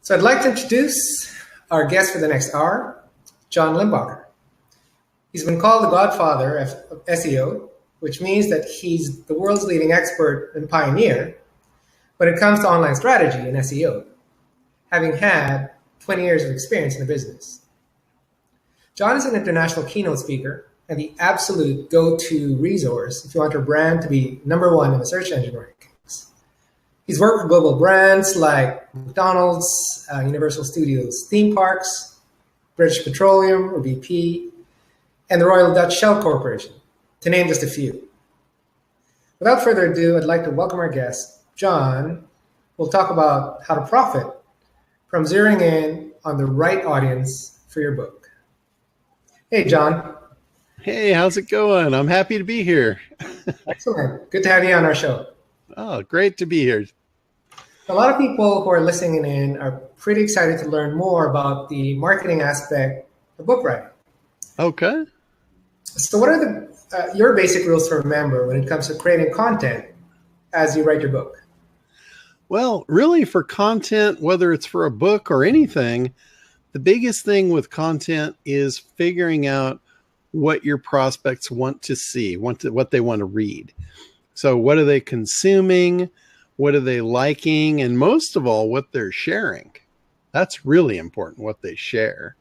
So I'd like to introduce our guest for the next hour, John Limbocker. He's been called the godfather of SEO, which means that he's the world's leading expert and pioneer when it comes to online strategy and SEO, having had 20 years of experience in the business. John is an international keynote speaker and the absolute go-to resource if you want your brand to be #1 in the search engine rankings. He's worked for global brands like McDonald's, Universal Studios theme parks, British Petroleum or BP, and the Royal Dutch Shell Corporation, to name just a few. Without further ado, I'd like to welcome our guest. John will talk about how to profit from zeroing in on the right audience for your book. Hey, John. Hey, how's it going? I'm happy to be here. Excellent. Good to have you on our show. Oh, great to be here. A lot of people who are listening in are pretty excited to learn more about the marketing aspect of book writing. Okay. So what are your basic rules to remember when it comes to creating content as you write your book? Well, really for content, whether it's for a book or anything, the biggest thing with content is figuring out what your prospects want to see, what they want to read. So what are they consuming? What are they liking? And most of all, what they're sharing. That's really important, what they share.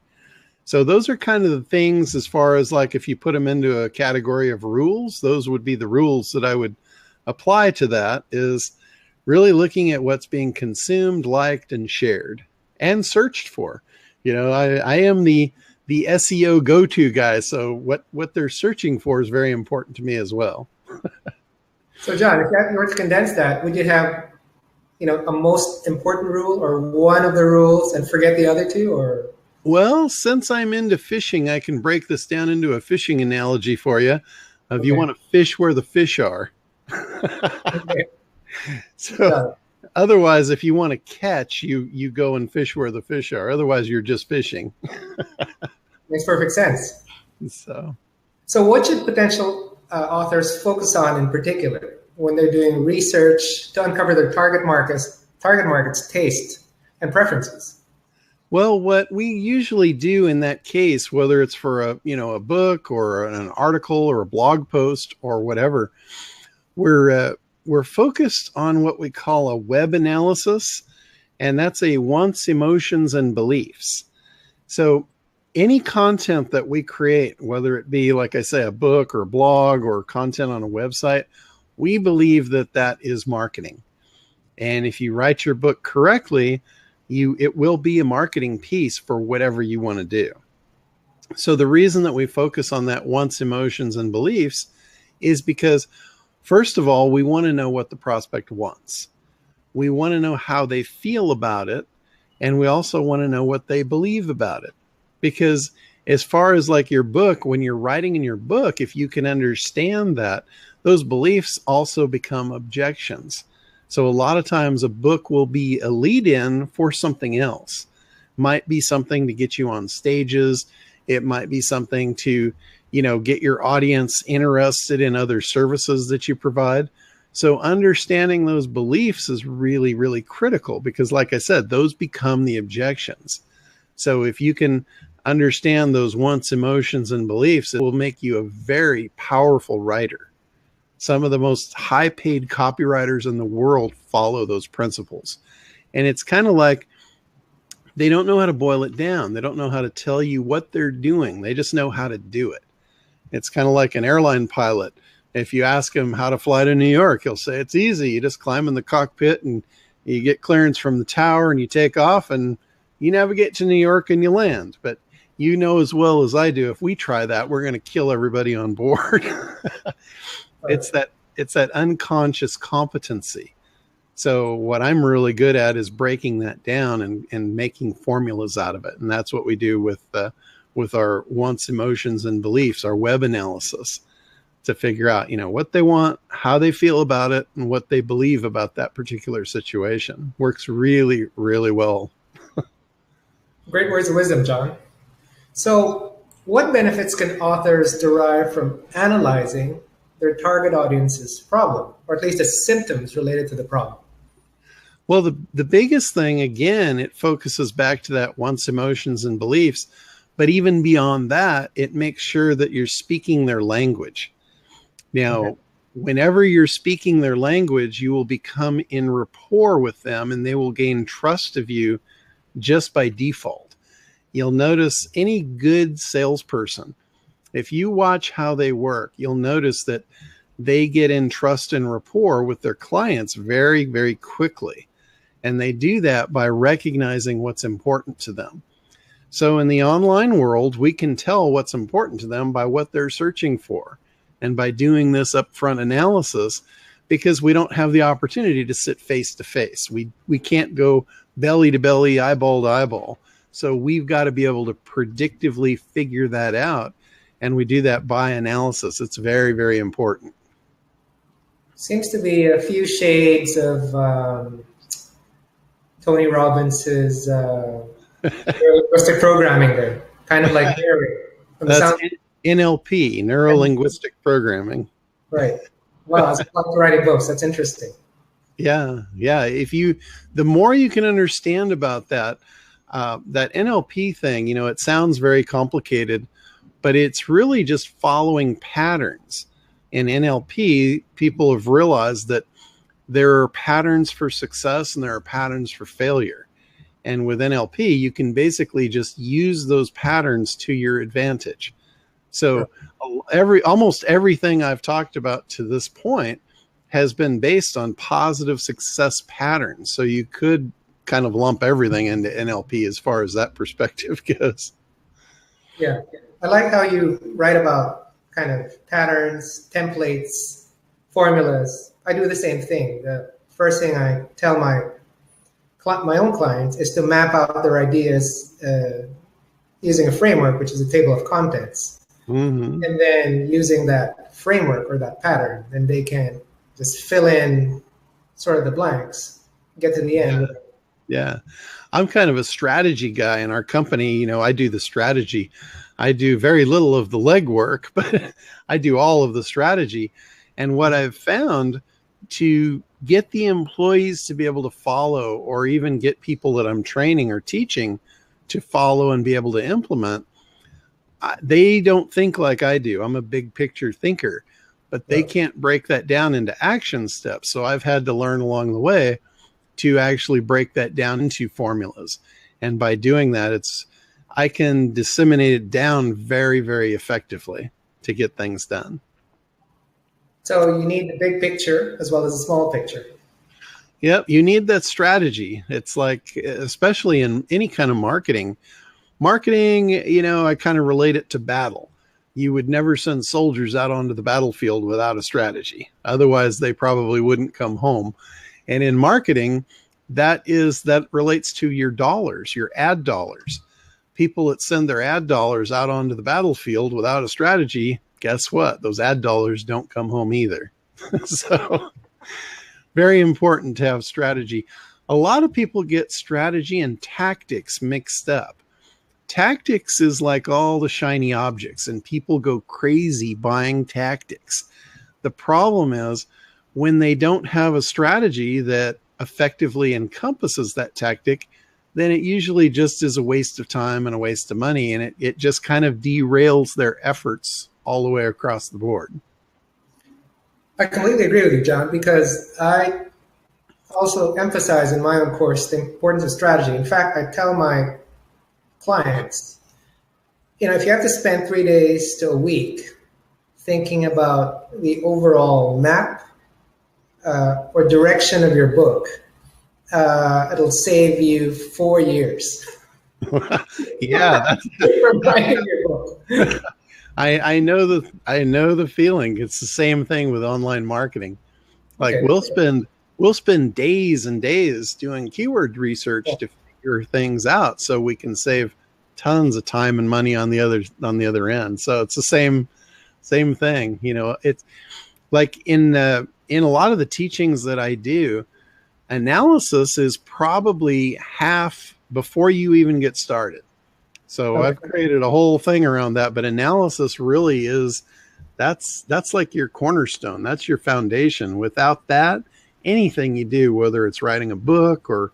So those are kind of the things as far as like if you put them into a category of rules, those would be the rules that I would apply to that, is really looking at what's being consumed, liked, and shared and searched for. You know, I am the SEO go-to guy. So what they're searching for is very important to me as well. So John, if you were to condense that, would you have, a most important rule or one of the rules and forget the other two, or? Well, since I'm into fishing, I can break this down into a fishing analogy for you. If you want to fish where the fish are. Okay. So otherwise, if you want to catch, you go and fish where the fish are. Otherwise, you're just fishing. Makes perfect sense. So what should potential authors focus on in particular when they're doing research to uncover their target market's taste and preferences? Well, what we usually do in that case, whether it's for a book or an article or a blog post or whatever, we're focused on what we call a web analysis, and that's a wants, emotions, and beliefs. So any content that we create, whether it be, like I say, a book or a blog or content on a website, we believe that that is marketing. And if you write your book correctly, it will be a marketing piece for whatever you want to do. So the reason that we focus on that wants, emotions, and beliefs is because, first of all, we want to know what the prospect wants. We want to know how they feel about it. And we also want to know what they believe about it. Because as far as like your book, when you're writing in your book, if you can understand that, those beliefs also become objections. So a lot of times a book will be a lead-in for something else. Might be something to get you on stages. It might be something to, get your audience interested in other services that you provide. So understanding those beliefs is really, really critical because, like I said, those become the objections. So if you can understand those wants, emotions, and beliefs, it will make you a very powerful writer. Some of the most high-paid copywriters in the world follow those principles. And it's kind of like they don't know how to boil it down. They don't know how to tell you what they're doing. They just know how to do it. It's kind of like an airline pilot. If you ask him how to fly to New York, he'll say it's easy. You just climb in the cockpit and you get clearance from the tower and you take off and you navigate to New York and you land. But you know as well as I do, if we try that, we're going to kill everybody on board. It's that unconscious competency. So what I'm really good at is breaking that down and making formulas out of it. And that's what we do with our wants, emotions, and beliefs, our web analysis, to figure out, what they want, how they feel about it, and what they believe about that particular situation. Works really, really well. Great words of wisdom, John. So what benefits can authors derive from analyzing their target audience's problem, or at least the symptoms related to the problem? Well, the biggest thing, again, it focuses back to that wants, emotions, and beliefs. But even beyond that, it makes sure that you're speaking their language. Okay. Now, whenever you're speaking their language, you will become in rapport with them and they will gain trust of you just by default. You'll notice any good salesperson, if you watch how they work, you'll notice that they get in trust and rapport with their clients very, very quickly. And they do that by recognizing what's important to them. So in the online world, we can tell what's important to them by what they're searching for. And by doing this upfront analysis, because we don't have the opportunity to sit face to face. We can't go belly to belly, eyeball to eyeball. So we've got to be able to predictively figure that out. And we do that by analysis. It's very, very important. Seems to be a few shades of Tony Robbins's linguistic programming there, kind of like Gary. That's NLP, neuro-linguistic programming. Right. Wow, I was writing books. That's interesting. Yeah. The more you can understand about that NLP thing, it sounds very complicated, but it's really just following patterns. In NLP, people have realized that there are patterns for success and there are patterns for failure. And with NLP, you can basically just use those patterns to your advantage. So almost everything I've talked about to this point has been based on positive success patterns. So you could kind of lump everything into NLP as far as that perspective goes. Yeah. I like how you write about kind of patterns, templates, formulas. I do the same thing. The first thing I tell my own clients is to map out their ideas using a framework, which is a table of contents. Mm-hmm. And then using that framework or that pattern, then they can just fill in sort of the blanks, get to the end. Yeah. I'm kind of a strategy guy in our company. I do the strategy. I do very little of the legwork, but I do all of the strategy. And what I've found, to get the employees to be able to follow, or even get people that I'm training or teaching to follow and be able to implement, they don't think like I do. I'm a big picture thinker, but they can't break that down into action steps. So I've had to learn along the way to actually break that down into formulas. And by doing that, I can disseminate it down very, very effectively to get things done. So you need the big picture as well as the small picture. Yep, you need that strategy. It's like, especially in any kind of marketing, I kind of relate it to battle. You would never send soldiers out onto the battlefield without a strategy. Otherwise, they probably wouldn't come home. And in marketing, that relates to your dollars, your ad dollars. People that send their ad dollars out onto the battlefield without a strategy, guess what? Those ad dollars don't come home either. So very important to have strategy. A lot of people get strategy and tactics mixed up. Tactics is like all the shiny objects, and people go crazy buying tactics. The problem is when they don't have a strategy that effectively encompasses that tactic, then it usually just is a waste of time and a waste of money, and it just kind of derails their efforts all the way across the board. I completely agree with you, John, because I also emphasize in my own course the importance of strategy. In fact, I tell my clients, if you have to spend 3 days to a week thinking about the overall map or direction of your book, it'll save you 4 years. Yeah, from writing your book. I know the feeling. It's the same thing with online marketing. Like we'll spend days and days doing keyword research to figure things out, so we can save tons of time and money on the other end. So it's the same thing. It's like in a lot of the teachings that I do, analysis is probably half before you even get started. So I've created a whole thing around that, but analysis really that's like your cornerstone. That's your foundation. Without that, anything you do, whether it's writing a book or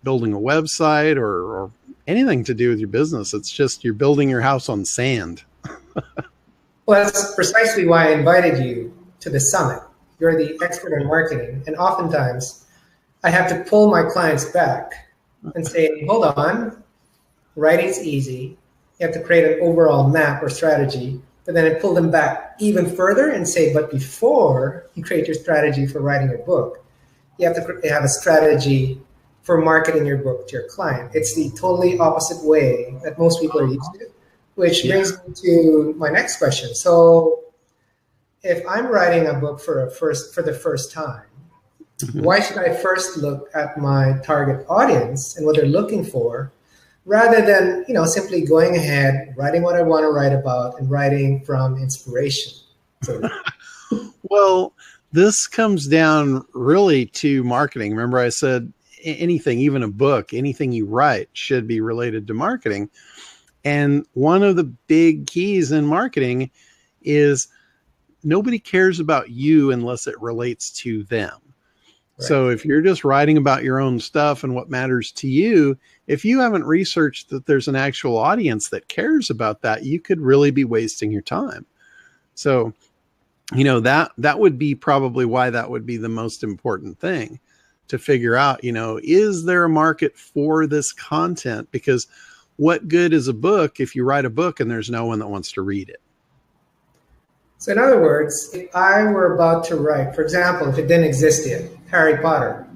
building a website or anything to do with your business. It's just you're building your house on sand. Well, that's precisely why I invited you to the summit. You're the expert in marketing, and oftentimes I have to pull my clients back and say, hold on, writing's easy. You have to create an overall map or strategy, but then I pull them back even further and say, but before you create your strategy for writing a book, you have to have a strategy for marketing your book to your client. It's the totally opposite way that most people are used to, which brings me to my next question. So if I'm writing a book for the first time, why should I first look at my target audience and what they're looking for, rather than simply going ahead, writing what I want to write about and writing from inspiration? So, Well, this comes down really to marketing. Remember, I said anything, even a book, anything you write should be related to marketing. And one of the big keys in marketing is nobody cares about you unless it relates to them. Right. So if you're just writing about your own stuff and what matters to you, if you haven't researched that there's an actual audience that cares about that, you could really be wasting your time. So, that would be probably why that would be the most important thing to figure out, is there a market for this content? Because what good is a book if you write a book and there's no one that wants to read it? So in other words, if I were about to write, for example, if it didn't exist yet, Harry Potter,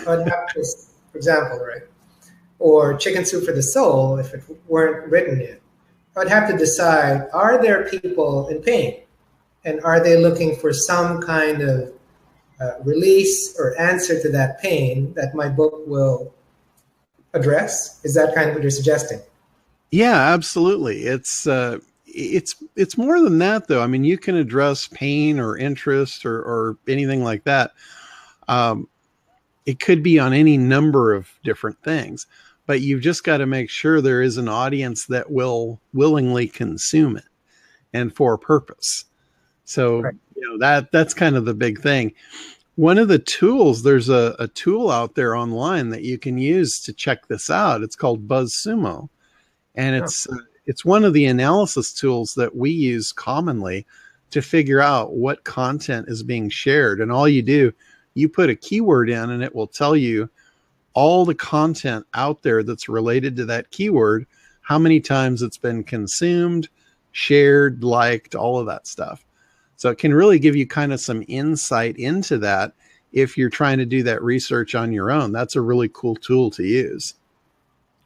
I'd have this, for example, right? Or Chicken Soup for the Soul, if it weren't written yet, I'd have to decide, are there people in pain? And are they looking for some kind of release or answer to that pain that my book will address? Is that kind of what you're suggesting? Yeah, absolutely. It's more than that, though. I mean, you can address pain or interest or anything like that. It could be on any number of different things, but you've just got to make sure there is an audience that will willingly consume it and for a purpose. So, right. That's kind of the big thing. One of the tools, there's a tool out there online that you can use to check this out. It's called BuzzSumo. And it's one of the analysis tools that we use commonly to figure out what content is being shared. And all you do, you put a keyword in and it will tell you all the content out there that's related to that keyword, how many times it's been consumed, shared, liked, all of that stuff. So it can really give you kind of some insight into that if you're trying to do that research on your own. That's a really cool tool to use.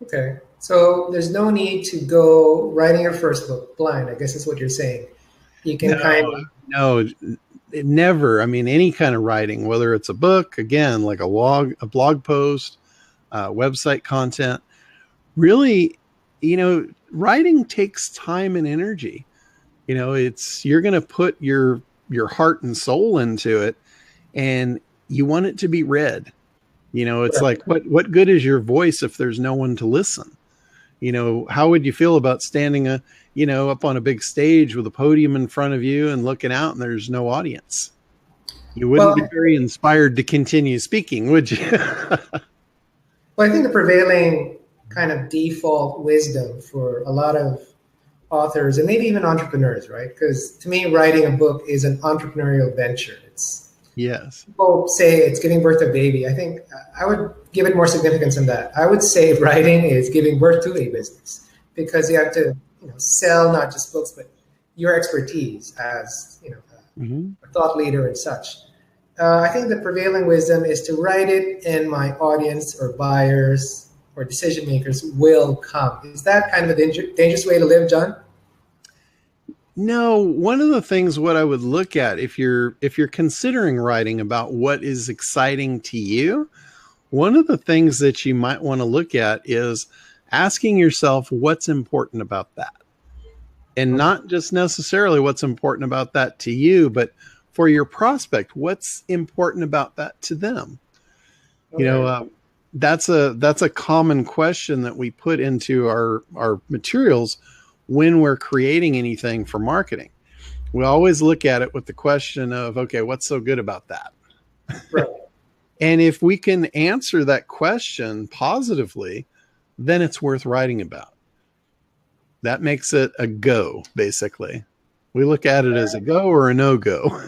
Okay. So there's no need to go writing your first book blind, I guess is what you're saying. You can No, never. I mean, any kind of writing, whether it's a book, again, like a blog post, website content, really, writing takes time and energy. You're going to put your heart and soul into it, and you want it to be read. It's like, what good is your voice if there's no one to listen? How would you feel about standing up on a big stage with a podium in front of you and looking out and there's no audience? You wouldn't be very inspired to continue speaking, would you? Well, I think the prevailing kind of default wisdom for a lot of authors and maybe even entrepreneurs, right? Because to me, writing a book is an entrepreneurial venture. Yes. People say it's giving birth to a baby. I think I would give it more significance than that. I would say writing is giving birth to a business, because you have to sell not just books, but your expertise as a thought leader and such. I think the prevailing wisdom is to write it and my audience or buyers or decision makers will come. Is that kind of a dangerous way to live, John? No, one of the things what I would look at if you're considering writing about what is exciting to you, one of the things that you might want to look at is asking yourself what's important about that. And not just necessarily what's important about that to you, but for your prospect, what's important about that to them? Okay. That's a common question that we put into our materials when we're creating anything for marketing. We always look at it with the question of, okay, what's so good about that? Right. And if we can answer that question positively, then it's worth writing about. That makes it a go, basically. We look at it as a go or a no-go.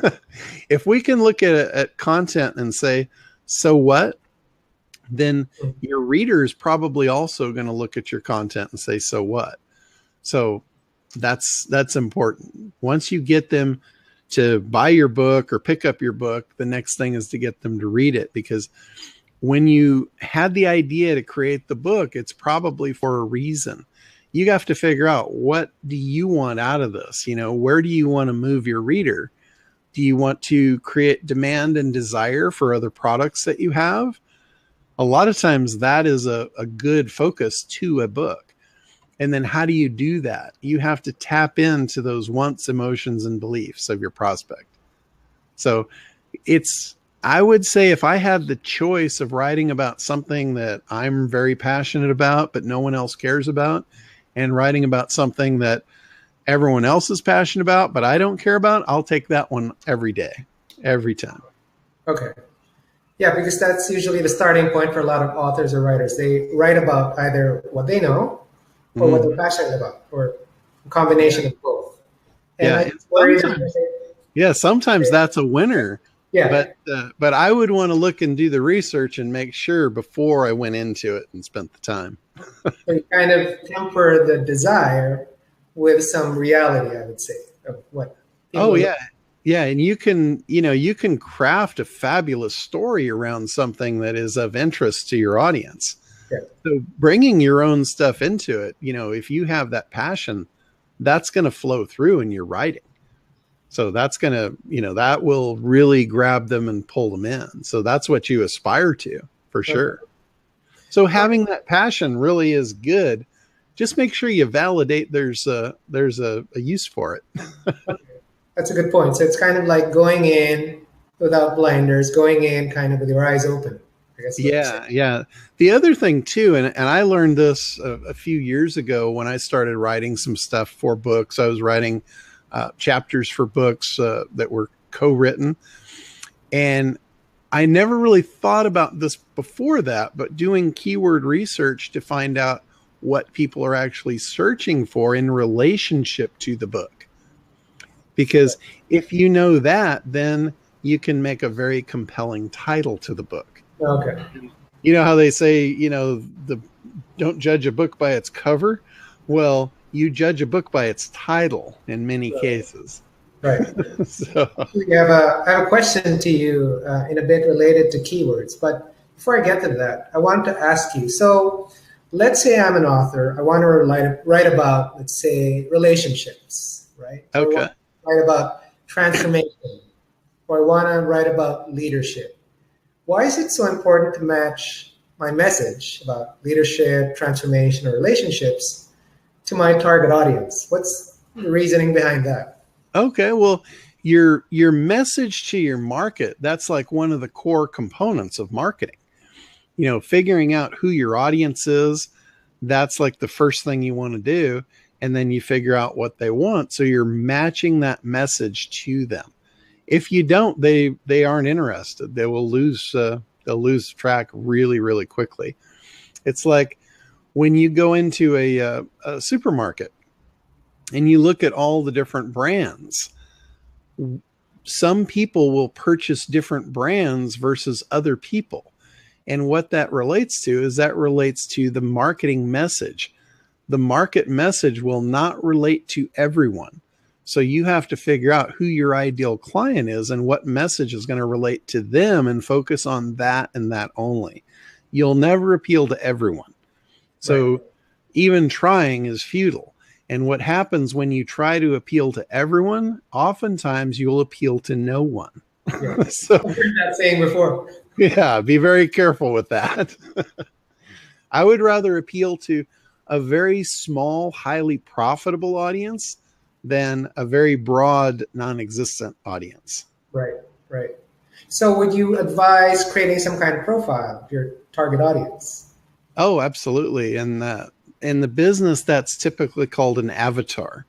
If we can look at content and say, so what? Then your reader is probably also going to look at your content and say, so what? So that's important. Once you get them to buy your book or pick up your book, the next thing is to get them to read it, because when you had the idea to create the book, it's probably for a reason. You have to figure out, what do you want out of this? Where do you want to move your reader? Do you want to create demand and desire for other products that you have? A lot of times that is a good focus to a book. And then how do you do that? You have to tap into those wants, emotions, and beliefs of your prospect. So I would say, if I had the choice of writing about something that I'm very passionate about, but no one else cares about, and writing about something that everyone else is passionate about, but I don't care about, I'll take that one every day, every time. Okay. Yeah, because that's usually the starting point for a lot of authors or writers. They write about either what they know or what they're passionate about, or a combination of both. And sometimes that's a winner. Yeah. But I would want to look and do the research and make sure before I went into it and spent the time. So you kind of temper the desire with some reality, I would say, of what. Yeah. And you can craft a fabulous story around something that is of interest to your audience. Yeah. So bringing your own stuff into it, if you have that passion, that's going to flow through in your writing. So that's going to, that will really grab them and pull them in. So that's what you aspire to, for sure. So having that passion really is good. Just make sure you validate there's a use for it. That's a good point. So it's kind of like going in without blinders, going in kind of with your eyes open, I guess. Yeah. The other thing too, and I learned this a few years ago when I started writing some stuff for books. I was writing chapters for books that were co-written. And I never really thought about this before that, but doing keyword research to find out what people are actually searching for in relationship to the book. Because if you know that, then you can make a very compelling title to the book. Okay. You know how they say, don't judge a book by its cover? Well, you judge a book by its title in many cases. Right. So I have a question to you in a bit related to keywords. But before I get to that, I want to ask you. So let's say I'm an author. I want to write about, let's say, relationships, right? Okay. I want to write about transformation, or I want to write about leadership. Why is it so important to match my message about leadership, transformation, or relationships to my target audience? What's the reasoning behind that? Okay, well, your message to your market, that's like one of the core components of marketing. Figuring out who your audience is, that's like the first thing you want to do. And then you figure out what they want. So you're matching that message to them. If you don't, they aren't interested. They will they'll lose track really, really quickly. It's like when you go into a supermarket and you look at all the different brands, some people will purchase different brands versus other people. And what that relates to is the marketing message. The market message will not relate to everyone. So you have to figure out who your ideal client is and what message is going to relate to them and focus on that and that only. You'll never appeal to everyone. So even trying is futile. And what happens when you try to appeal to everyone, oftentimes you'll appeal to no one. Yeah. So, I've heard that saying before. Yeah, be very careful with that. I would rather appeal to a very small, highly profitable audience than a very broad, non-existent audience. Right. So would you advise creating some kind of profile of your target audience? Oh, absolutely. And in the business, that's typically called an avatar.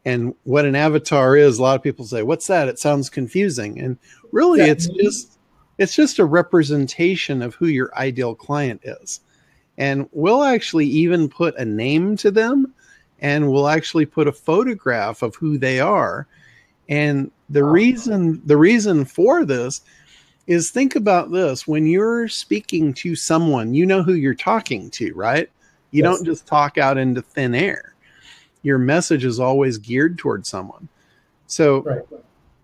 And what an avatar is, a lot of people say, what's that? It sounds confusing. And really, it's just It's just a representation of who your ideal client is. And we'll actually even put a name to them, and we'll actually put a photograph of who they are. And the reason for this is, think about this. When you're speaking to someone, you know who you're talking to, right? You Yes. don't just talk out into thin air. Your message is always geared towards someone. So Right.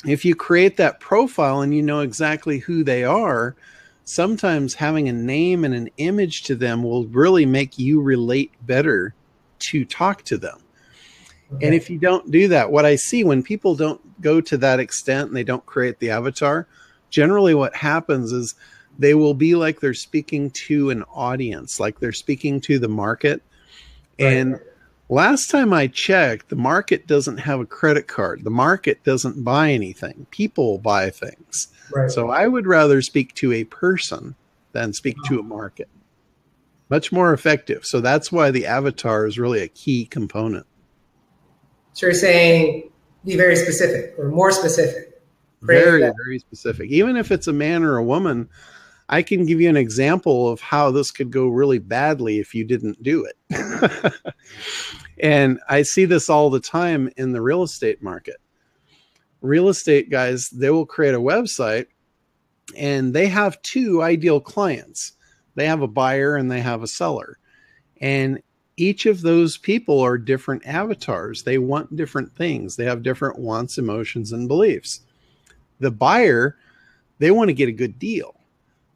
if you create that profile and you know exactly who they are, sometimes having a name and an image to them will really make you relate better to talk to them. And Okay. if you don't do that, what I see when people don't go to that extent and they don't create the avatar, generally what happens is they will be like they're speaking to an audience, like they're speaking to the market. Right. And last time I checked, the market doesn't have a credit card. The market doesn't buy anything. People buy things. Right. So I would rather speak to a person than speak to a market. Much more effective. So that's why the avatar is really a key component. So you're saying be very specific or more specific. Create Very, that. very specific. Even if it's a man or a woman, I can give you an example of how this could go really badly if you didn't do it. And I see this all the time in the real estate market. Real estate guys, they will create a website and they have two ideal clients. They have a buyer and they have a seller. And each of those people are different avatars. They want different things. They have different wants, emotions, and beliefs. The buyer, they want to get a good deal.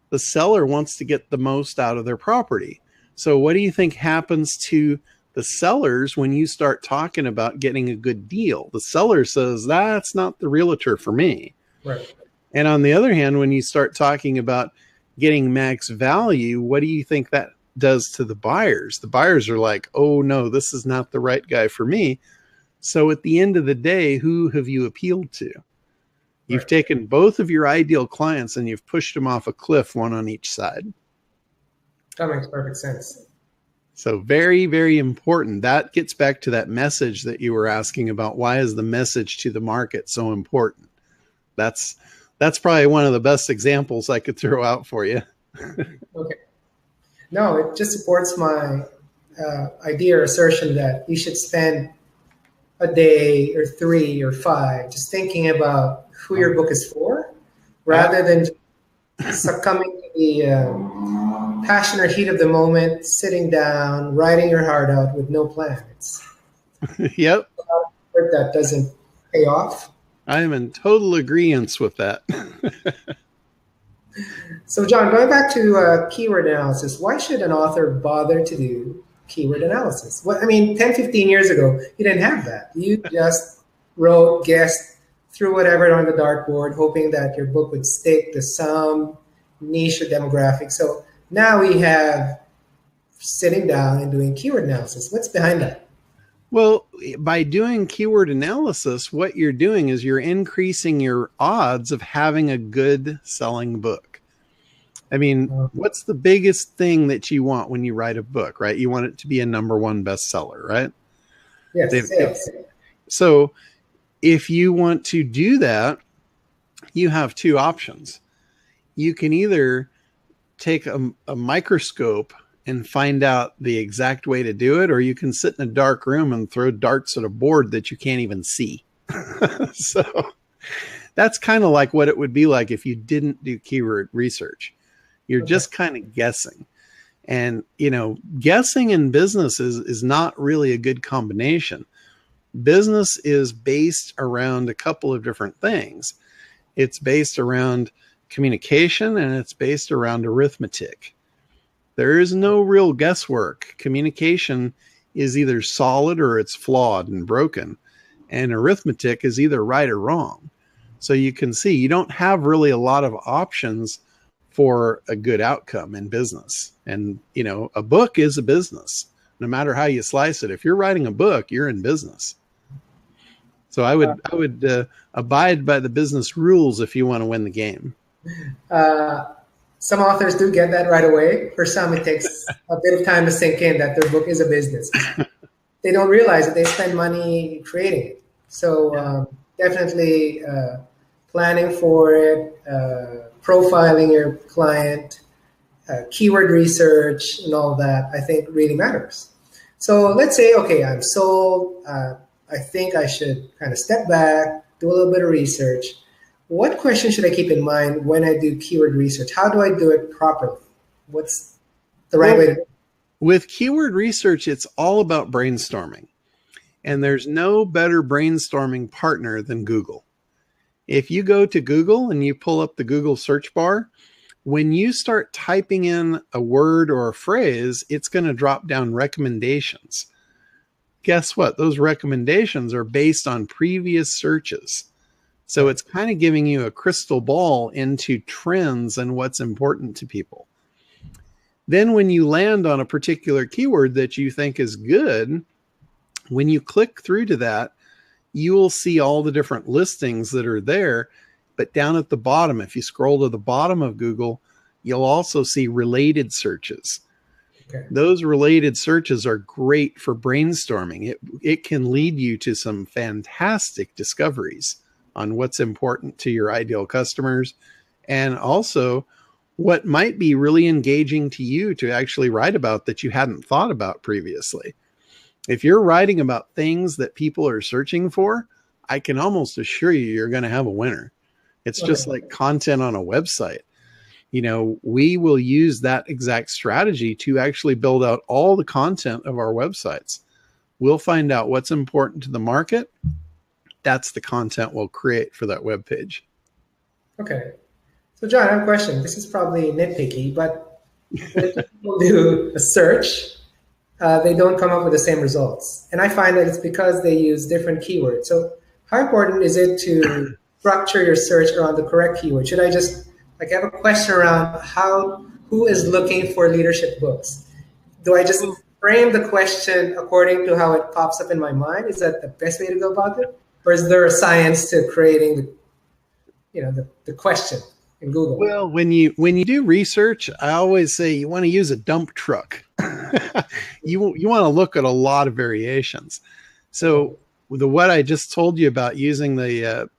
The seller wants to get the most out of their property. So what do you think happens to the sellers when you start talking about getting a good deal? The seller says, that's not the realtor for me. Right. And on the other hand, when you start talking about getting max value, what do you think that does to the buyers? The buyers are like, oh no, this is not the right guy for me. So at the end of the day, who have you appealed to? You've Right. taken both of your ideal clients and you've pushed them off a cliff, one on each side. That makes perfect sense. So very, very important. That gets back to that message that you were asking about. Why is the message to the market so important? That's probably one of the best examples I could throw out for you. Okay. No, it just supports my idea or assertion that you should spend a day or 3 or 5 just thinking about who your book is for, rather than succumbing to the passion or heat of the moment, sitting down, writing your heart out with no plan. It's Yep. that doesn't pay off. I am in total agreement with that. So, John, going back to keyword analysis, why should an author bother to do keyword analysis? Well, I mean, 10, 15 years ago, you didn't have that. You just wrote, guessed, threw whatever on the dartboard, hoping that your book would stick to some niche or demographic. So now we have sitting down and doing keyword analysis. What's behind that? Well, by doing keyword analysis, what you're doing is you're increasing your odds of having a good selling book. I mean, what's the biggest thing that you want when you write a book, right? You want it to be a #1 bestseller, right? Yes, sales. So if you want to do that, you have two options. You can either take a microscope and find out the exact way to do it, or you can sit in a dark room and throw darts at a board that you can't even see. So that's kind of like what it would be like if you didn't do keyword research. You're just kind of guessing. And, you know, guessing in business is not really a good combination. Business is based around a couple of different things. It's based around communication and it's based around arithmetic. There is no real guesswork. Communication is either solid or it's flawed and broken. And arithmetic is either right or wrong. So you can see you don't have really a lot of options for a good outcome in business. And, you know, a book is a business, no matter how you slice it. If you're writing a book, you're in business. So I would abide by the business rules if you want to win the game. Some authors do get that right away. For some, it takes a bit of time to sink in that their book is a business. They don't realize that they spend money creating it. So definitely planning for it, profiling your client, keyword research, and all that, I think really matters. So let's say, okay, I'm sold. I think I should kind of step back, do a little bit of research. What question should I keep in mind when I do keyword research? How do I do it properly? What's the right way to do it? With keyword research, it's all about brainstorming. And there's no better brainstorming partner than Google. If you go to Google and you pull up the Google search bar, when you start typing in a word or a phrase, it's going to drop down recommendations. Guess what? Those recommendations are based on previous searches. So it's kind of giving you a crystal ball into trends and what's important to people. Then when you land on a particular keyword that you think is good, when you click through to that, you will see all the different listings that are there. But down at the bottom, if you scroll to the bottom of Google, you'll also see related searches. Okay. Those related searches are great for brainstorming. It can lead you to some fantastic discoveries on what's important to your ideal customers, and also what might be really engaging to you to actually write about that you hadn't thought about previously. If you're writing about things that people are searching for, I can almost assure you you're going to have a winner. It's just like content on a website. You know, we will use that exact strategy to actually build out all the content of our websites. We'll find out what's important to the market. That's the content we'll create for that web page. Okay. So John, I have a question. This is probably nitpicky, but when people do a search, they don't come up with the same results. And I find that it's because they use different keywords. So how important is it to structure your search around the correct keyword? Should I just have a question around who is looking for leadership books? Do I just frame the question according to how it pops up in my mind? Is that the best way to go about it? Or is there a science to creating the question in Google? Well, when you do research, I always say you want to use a dump truck. You want to look at a lot of variations. So what I just told you about using the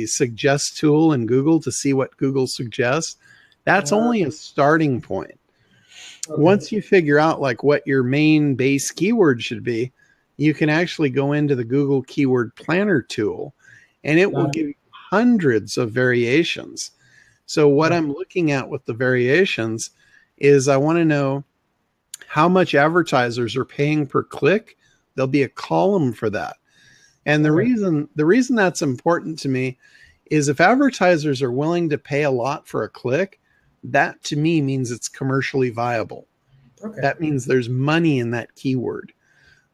suggest tool in Google to see what Google suggests, that's only a starting point. Okay. Once you figure out what your main base keyword should be, you can actually go into the Google Keyword Planner tool, and it will give you hundreds of variations. So what I'm looking at with the variations is I want to know how much advertisers are paying per click. There'll be a column for that. And the reason that's important to me is if advertisers are willing to pay a lot for a click, that to me means it's commercially viable. Okay. That means there's money in that keyword.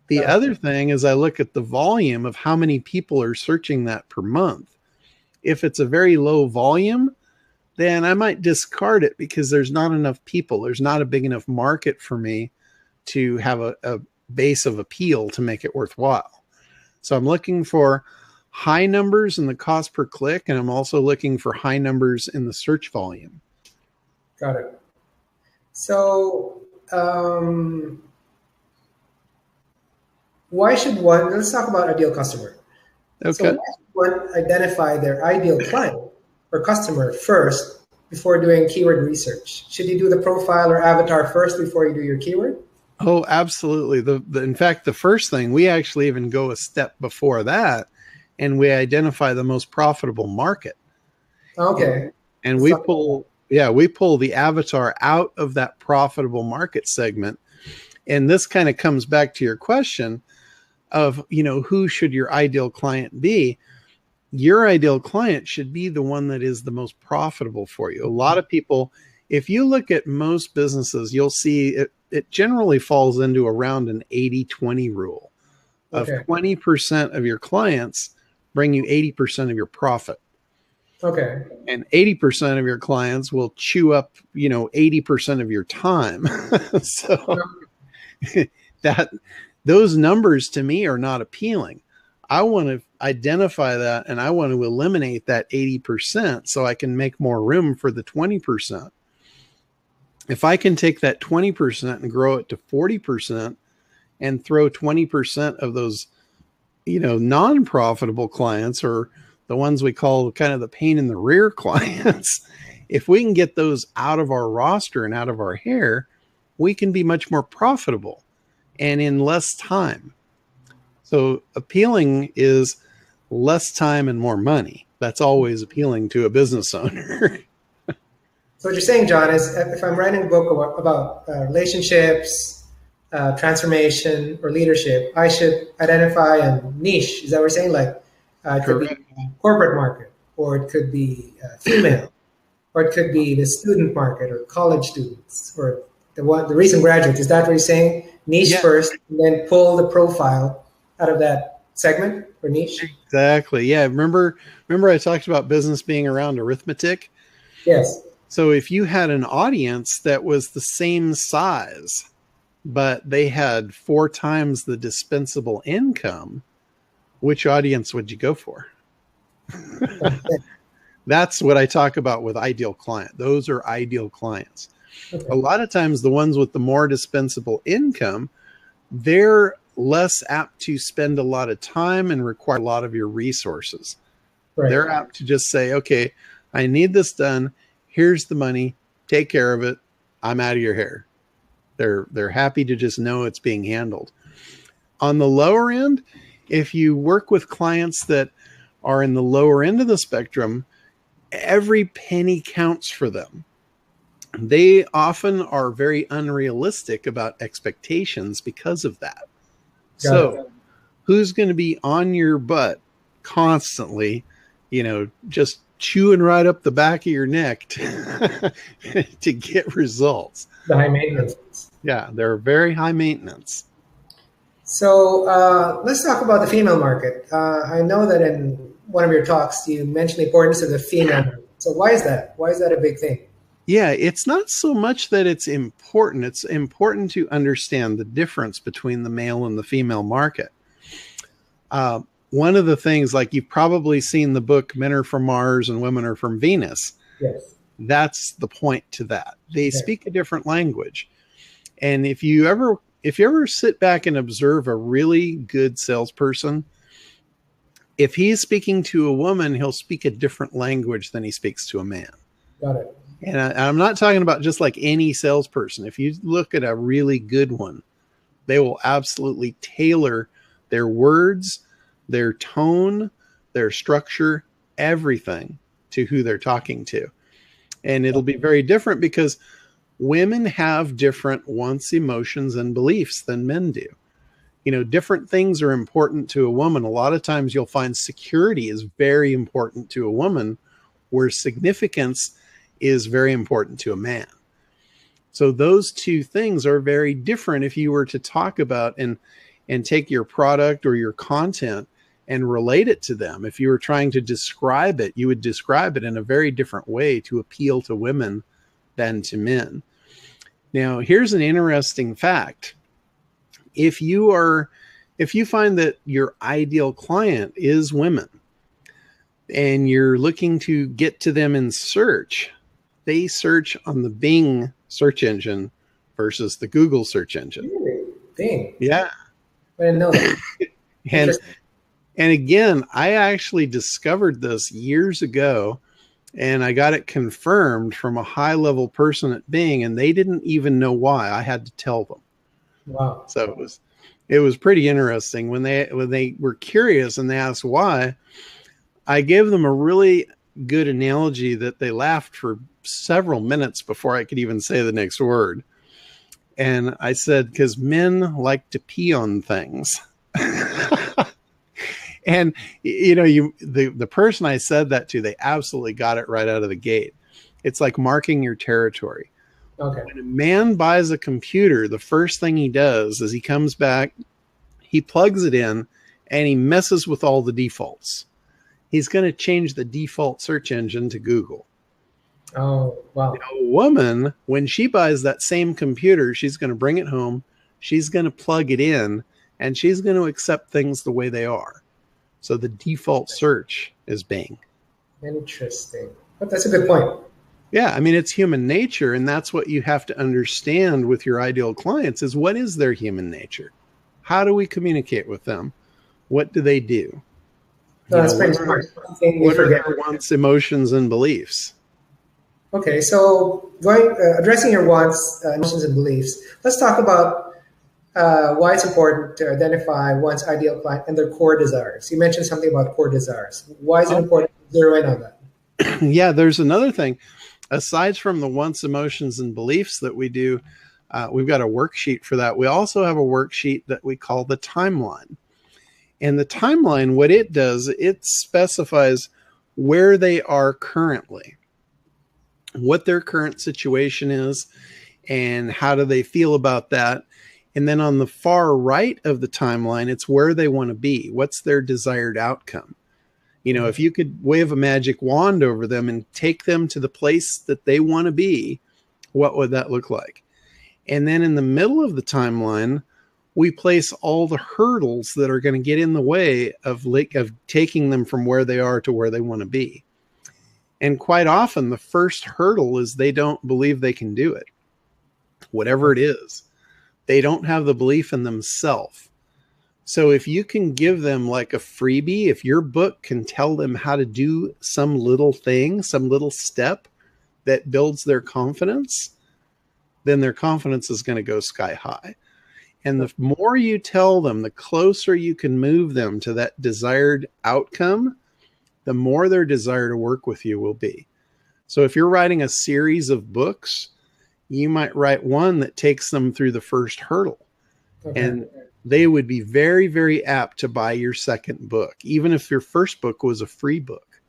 The other thing is I look at the volume of how many people are searching that per month. If it's a very low volume, then I might discard it because there's not enough people. There's not a big enough market for me to have a base of appeal to make it worthwhile. So I'm looking for high numbers in the cost per click, and I'm also looking for high numbers in the search volume. Got it. So why should let's talk about ideal customer. Okay. So why should one identify their ideal client or customer first before doing keyword research? Should you do the profile or avatar first before you do your keyword? Oh, absolutely. In fact, the first thing, we actually even go a step before that, and we identify the most profitable market. Okay. And we pull the avatar out of that profitable market segment. And this kind of comes back to your question of, who should your ideal client be? Your ideal client should be the one that is the most profitable for you. A lot of people, if you look at most businesses, you'll see it generally falls into around an 80-20 rule. Okay. Of 20% of your clients bring you 80% of your profit. Okay. And 80% of your clients will chew up, 80% of your time. So those numbers to me are not appealing. I want to identify that, and I want to eliminate that 80% so I can make more room for the 20%. If I can take that 20% and grow it to 40% and throw 20% of those, non-profitable clients, or the ones we call kind of the pain in the rear clients, If we can get those out of our roster and out of our hair, we can be much more profitable and in less time. So appealing is less time and more money. That's always appealing to a business owner. So what you're saying, John, is if I'm writing a book about relationships, transformation, or leadership, I should identify a niche. Is that what we're saying? Like it could be corporate market, or it could be female, or it could be the student market, or college students, or the recent graduates. Is that what you're saying? Niche first, and then pull the profile out of that segment or niche? Exactly. Yeah. Remember I talked about business being around arithmetic? Yes. So if you had an audience that was the same size, but they had 4 times the dispensable income, which audience would you go for? That's what I talk about with ideal client. Those are ideal clients. Okay. A lot of times the ones with the more dispensable income, they're less apt to spend a lot of time and require a lot of your resources. Right. They're apt to just say, okay, I need this done. Here's the money. Take care of it. I'm out of your hair. They're happy to just know it's being handled. On the lower end, if you work with clients that are in the lower end of the spectrum, every penny counts for them. They often are very unrealistic about expectations because of that. So who's going to be on your butt constantly, just chewing right up the back of your neck to get results? The high maintenance. Yeah, they're very high maintenance. So let's talk about the female market. I know that in one of your talks, you mentioned the importance of the female market. So why is that? Why is that a big thing? Yeah, it's not so much that it's important. It's important to understand the difference between the male and the female market. One of the things, like you've probably seen the book Men Are From Mars and Women Are From Venus. Yes. That's the point to that. They speak a different language. And if you ever sit back and observe a really good salesperson, if he's speaking to a woman, he'll speak a different language than he speaks to a man. Got it. And I'm not talking about just like any salesperson. If you look at a really good one, they will absolutely tailor their words, their tone, their structure, everything to who they're talking to. And it'll be very different because women have different wants, emotions, and beliefs than men do. Different things are important to a woman. A lot of times you'll find security is very important to a woman, where significance is very important to a man. So those two things are very different if you were to talk about and take your product or your content and relate it to them. If you were trying to describe it, you would describe it in a very different way to appeal to women than to men. Now, here's an interesting fact. If you find that your ideal client is women and you're looking to get to them in search, they search on the Bing search engine versus the Google search engine. Really? Bing? Yeah. I didn't know that. And again, I actually discovered this years ago, and I got it confirmed from a high-level person at Bing, and they didn't even know why. I had to tell them. Wow. So it was pretty interesting. When they were curious and they asked why, I gave them a really good analogy that they laughed for several minutes before I could even say the next word. And I said, because men like to pee on things. And, the person I said that to, they absolutely got it right out of the gate. It's like marking your territory. Okay. When a man buys a computer, the first thing he does is he comes back, he plugs it in, and he messes with all the defaults. He's going to change the default search engine to Google. Oh, wow. A woman, when she buys that same computer, she's going to bring it home, she's going to plug it in, and she's going to accept things the way they are. So the default search is Bing. Interesting. But that's a good point. Yeah, I mean, it's human nature, and that's what you have to understand with your ideal clients is what is their human nature? How do we communicate with them? What do they do? No, that's pretty smart. What are their wants, emotions, and beliefs? Okay, so addressing your wants, emotions, and beliefs, let's talk about why it's important to identify one's ideal client and their core desires. You mentioned something about core desires. Why is it Oh, important to zero in on that? yeah, there's another thing. Aside from the wants, emotions, and beliefs that we do, we've got a worksheet for that. We also have a worksheet that we call the timeline. And the timeline, what it does, it specifies where they are currently, what their current situation is, and how do they feel about that. And then on the far right of the timeline, it's where they want to be. What's their desired outcome? You know, if you could wave a magic wand over them and take them to the place that they want to be, what would that look like? And then in the middle of the timeline, we place all the hurdles that are going to get in the way of taking them from where they are to where they want to be. And quite often, the first hurdle is they don't believe they can do it, whatever it is. They don't have the belief in themselves. So if you can give them like a freebie, if your book can tell them how to do some little thing, some little step that builds their confidence, then their confidence is going to go sky high. And the more you tell them, the closer you can move them to that desired outcome, the more their desire to work with you will be. So if you're writing a series of books, you might write one that takes them through the first hurdle. Okay. And they would be very, very apt to buy your second book, even if your first book was a free book.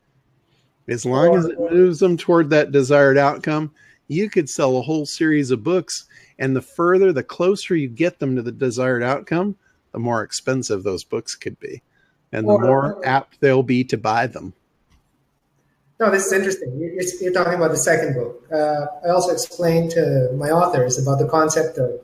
As long as it moves them toward that desired outcome, you could sell a whole series of books. And the closer you get them to the desired outcome, the more expensive those books could be. And the more apt they'll be to buy them. No, this is interesting. You're talking about the second book. I also explained to my authors about the concept of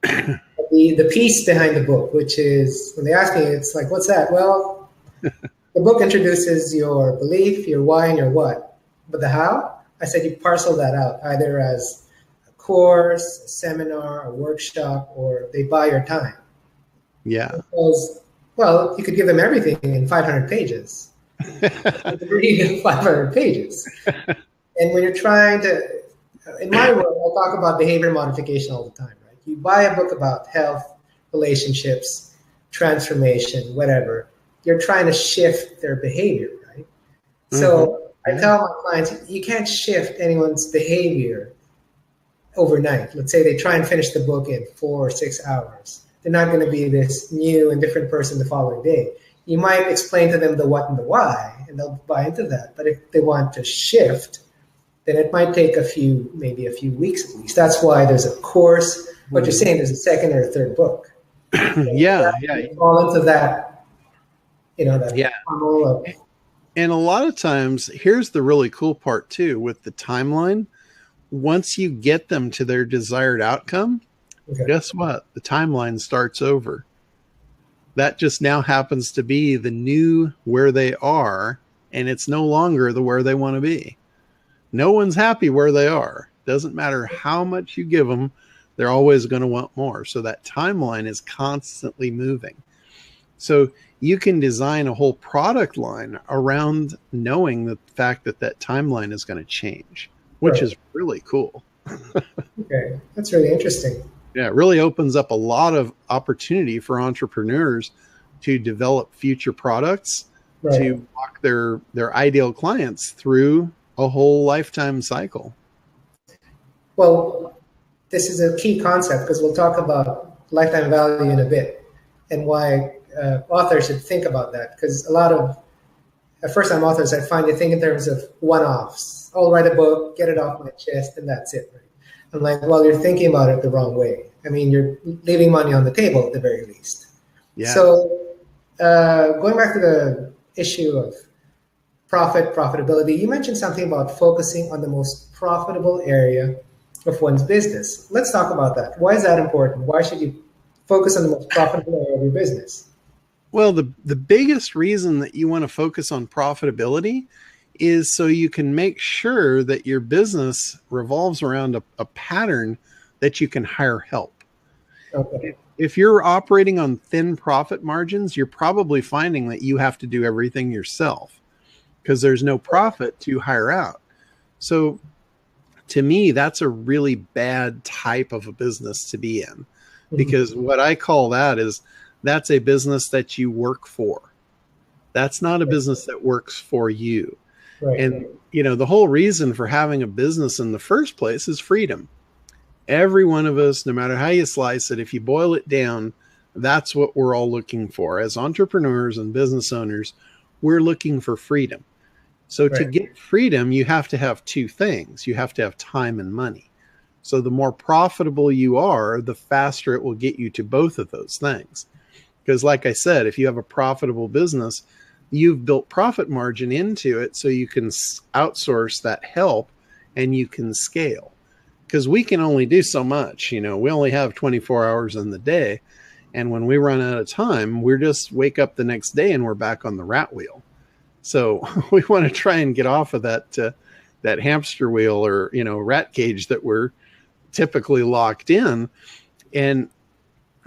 the piece behind the book, which is, when they ask me, it's like, what's that? Well, the book introduces your belief, your why, and your what. But the how? I said you parcel that out, either as a course, a seminar, a workshop, or they buy your time. Yeah. Because, well, you could give them everything in 500 pages. Read 500 pages. And when you're trying to, in my world, I talk about behavior modification all the time, right? You buy a book about health, relationships, transformation, whatever. You're trying to shift their behavior, right? Mm-hmm. So I tell my clients, you can't shift anyone's behavior overnight. Let's say they try and finish the book in 4 or 6 hours. They're not going to be this new and different person the following day. You might explain to them the what and the why, and they'll buy into that. But if they want to shift, then it might take maybe a few weeks at least. That's why there's a course. What you're saying, there's a second or a third book. Yeah. Fall into that, that. Yeah. And a lot of times, here's the really cool part too, with the timeline. Once you get them to their desired outcome, guess what? The timeline starts over. That just now happens to be the new where they are, and it's no longer the where they want to be. No one's happy where they are. Doesn't matter how much you give them, they're always going to want more. So that timeline is constantly moving. So you can design a whole product line around knowing the fact that that timeline is going to change, which is really cool. Okay, that's really interesting. Yeah, it really opens up a lot of opportunity for entrepreneurs to develop future products, to walk their ideal clients through a whole lifetime cycle. Well, this is a key concept because we'll talk about lifetime value in a bit and why authors should think about that. Because a lot of first-time authors, I find, they think in terms of one-offs. I'll write a book, get it off my chest, and that's it. Right? I'm like, well, you're thinking about it the wrong way. I mean, you're leaving money on the table at the very least. Yeah. So going back to the issue of profitability, you mentioned something about focusing on the most profitable area of one's business. Let's talk about that. Why is that important? Why should you focus on the most profitable area of your business? Well, the biggest reason that you want to focus on profitability is so you can make sure that your business revolves around a pattern that you can hire help. Okay. If you're operating on thin profit margins, you're probably finding that you have to do everything yourself because there's no profit to hire out. So to me, that's a really bad type of a business to be in, because what I call that is that's a business that you work for. That's not a business that works for you. Right. And, the whole reason for having a business in the first place is freedom. Every one of us, no matter how you slice it, if you boil it down, that's what we're all looking for. As entrepreneurs and business owners, we're looking for freedom. So to get freedom, you have to have two things. You have to have time and money. So the more profitable you are, the faster it will get you to both of those things. Because like I said, if you have a profitable business, you've built profit margin into it so you can outsource that help and you can scale. Because we can only do so much. We only have 24 hours in the day. And when we run out of time, we're just wake up the next day and we're back on the rat wheel. So we want to try and get off of that hamster wheel or, rat cage that we're typically locked in. And,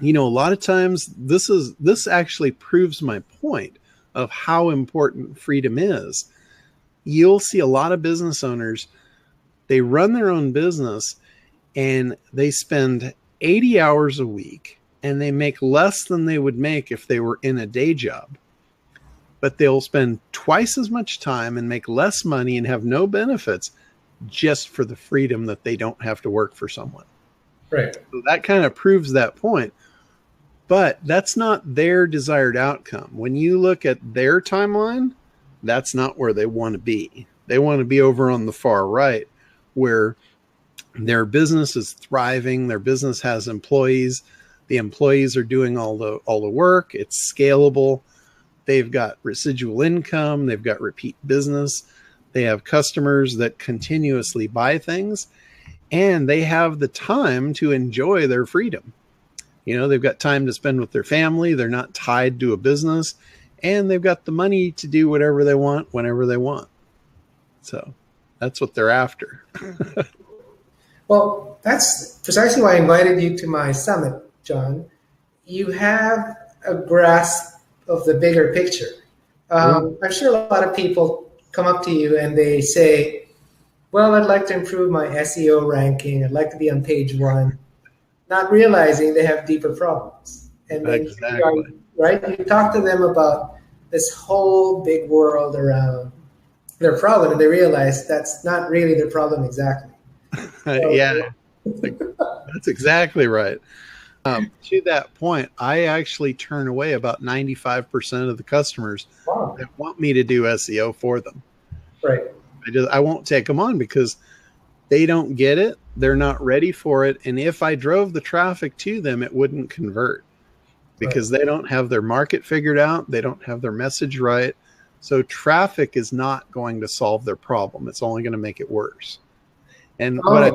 a lot of times this actually proves my point of how important freedom is. You'll see a lot of business owners, they run their own business and they spend 80 hours a week and they make less than they would make if they were in a day job. But they'll spend twice as much time and make less money and have no benefits just for the freedom that they don't have to work for someone. Right. So that kind of proves that point. But that's not their desired outcome. When you look at their timeline, that's not where they want to be. They want to be over on the far right, where their business is thriving, their business has employees, the employees are doing all the work, it's scalable, they've got residual income, they've got repeat business, they have customers that continuously buy things, and they have the time to enjoy their freedom. They've got time to spend with their family, they're not tied to a business, and they've got the money to do whatever they want, whenever they want. So that's what they're after. Well, that's precisely why I invited you to my summit, John. You have a grasp of the bigger picture. I'm sure a lot of people come up to you and they say, well, I'd like to improve my SEO ranking. I'd like to be on page 1, not realizing they have deeper problems. And then you talk to them about this whole big world around their problem, and they realize that's not really their problem exactly. So, yeah, that's exactly right. To that point, I actually turn away about 95% of the customers that want me to do SEO for them. Right. I won't take them on because they don't get it. They're not ready for it. And if I drove the traffic to them, it wouldn't convert because they don't have their market figured out. They don't have their message right. So traffic is not going to solve their problem. It's only going to make it worse. And what I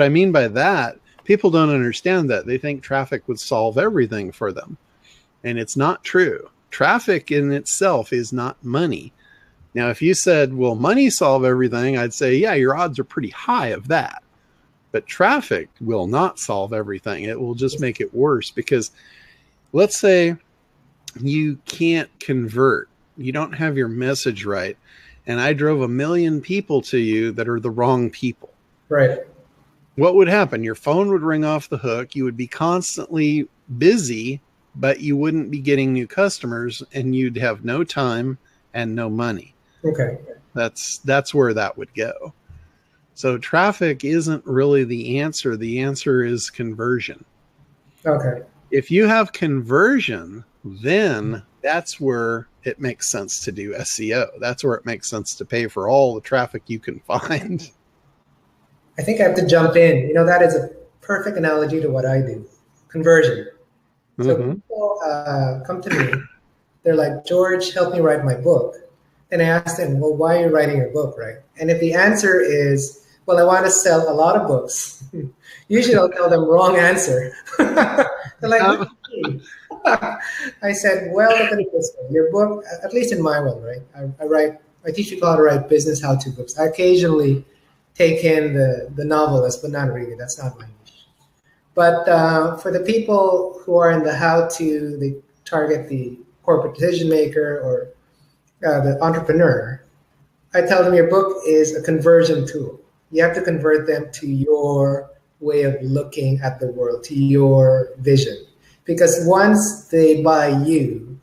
mean by that, people don't understand that. They think traffic would solve everything for them. And it's not true. Traffic in itself is not money. Now, if you said, will money solve everything? I'd say, yeah, your odds are pretty high of that. But traffic will not solve everything. It will just make it worse because let's say you can't convert. You don't have your message right. And I drove 1 million people to you that are the wrong people. Right. What would happen? Your phone would ring off the hook. You would be constantly busy, but you wouldn't be getting new customers and you'd have no time and no money. Okay. That's where that would go. So traffic isn't really the answer. The answer is conversion. Okay. If you have conversion, then that's where it makes sense to do SEO. That's where it makes sense to pay for all the traffic you can find. I think I have to jump in. That is a perfect analogy to what I do. Conversion. So people come to me. They're like, George, help me write my book. And I ask them, well, why are you writing your book, right? And if the answer is, well, I want to sell a lot of books, usually I'll tell them wrong answer. They're like, what do you mean? I said, well, look at it this way. Your book, at least in my world, right? I teach people how to write business how-to books. I occasionally take in the novelist, but not really. That's not my niche. But for the people who are in the how-to, they target the corporate decision maker or the entrepreneur, I tell them your book is a conversion tool. You have to convert them to your way of looking at the world, to your vision. Because once they buy you,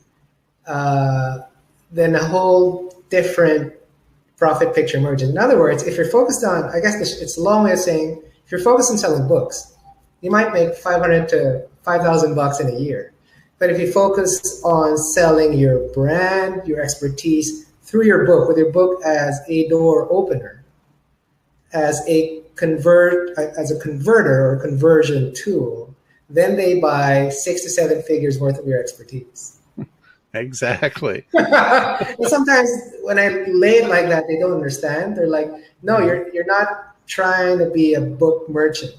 then a whole different profit picture emerges. In other words, if you're focused on, I guess it's a long way of saying, if you're focused on selling books, you might make 500 to 5,000 bucks in a year. But if you focus on selling your brand, your expertise through your book, with your book as a door opener, as a converter or conversion tool, then they buy 6 to 7 figures worth of your expertise. Exactly. And sometimes when I lay it like that, they don't understand. They're like, no, you're not trying to be a book merchant.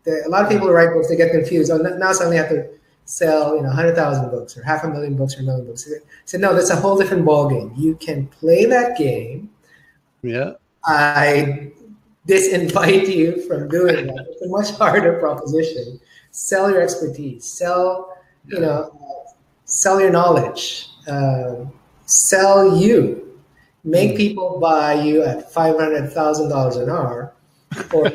A lot of people who write books, they get confused. Oh, now suddenly I have to sell 100,000 books or 500,000 books or a million books. So no, that's a whole different ballgame. You can play that game. Yeah. I disinvite you from doing that. It's a much harder proposition. Sell your expertise. Sell your knowledge. Sell you. Make people buy you at $500,000 an hour, or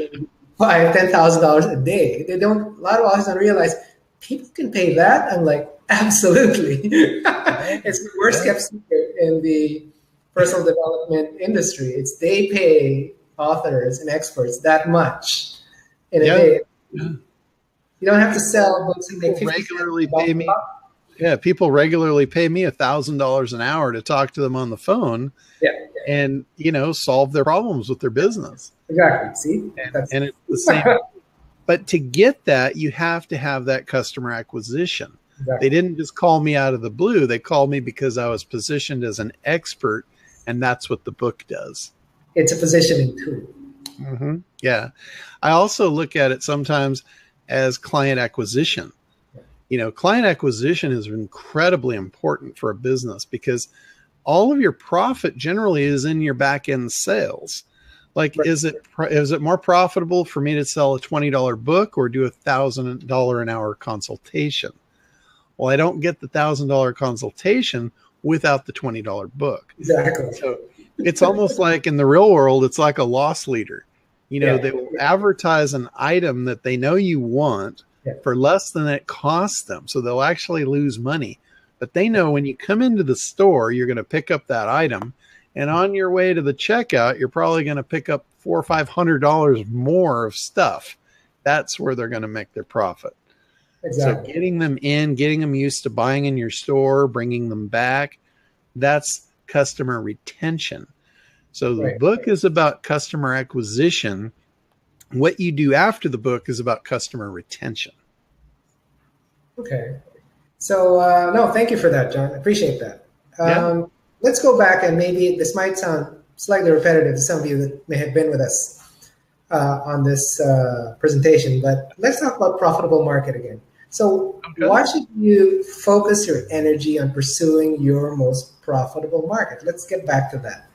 $10,000 a day. They don't. A lot of authors don't realize people can pay that. I'm like, absolutely. It's the worst kept secret in the personal development industry. It's they pay authors and experts that much in a day. Yeah. You don't have to sell books and make regularly pay me. Yeah, people regularly pay me $1,000 an hour to talk to them on the phone. Yeah. And solve their problems with their business. Exactly. See, and it's the same. But to get that, you have to have that customer acquisition. Exactly. They didn't just call me out of the blue. They called me because I was positioned as an expert, and that's what the book does. It's a positioning tool. Mm-hmm. Yeah. I also look at it sometimes as client acquisition. Client acquisition is incredibly important for a business because all of your profit generally is in your back end sales. Like, right. Is it more profitable for me to sell a $20 book or do a $1,000 an hour consultation? Well, I don't get the $1,000 consultation without the $20 book. Exactly. So it's almost like in the real world, it's like a loss leader. They will advertise an item that they know you want for less than it costs them. So they'll actually lose money. But they know when you come into the store, you're going to pick up that item. And on your way to the checkout, you're probably going to pick up $400 or $500 more of stuff. That's where they're going to make their profit. Exactly. So getting them in, getting them used to buying in your store, bringing them back, that's customer retention. So the book is about customer acquisition. What you do after the book is about customer retention. Okay. So, no, thank you for that, John. I appreciate that. Let's go back, and maybe this might sound slightly repetitive to some of you that may have been with us on this presentation, but let's talk about profitable market again. So why should you focus your energy on pursuing your most profitable market? Let's get back to that.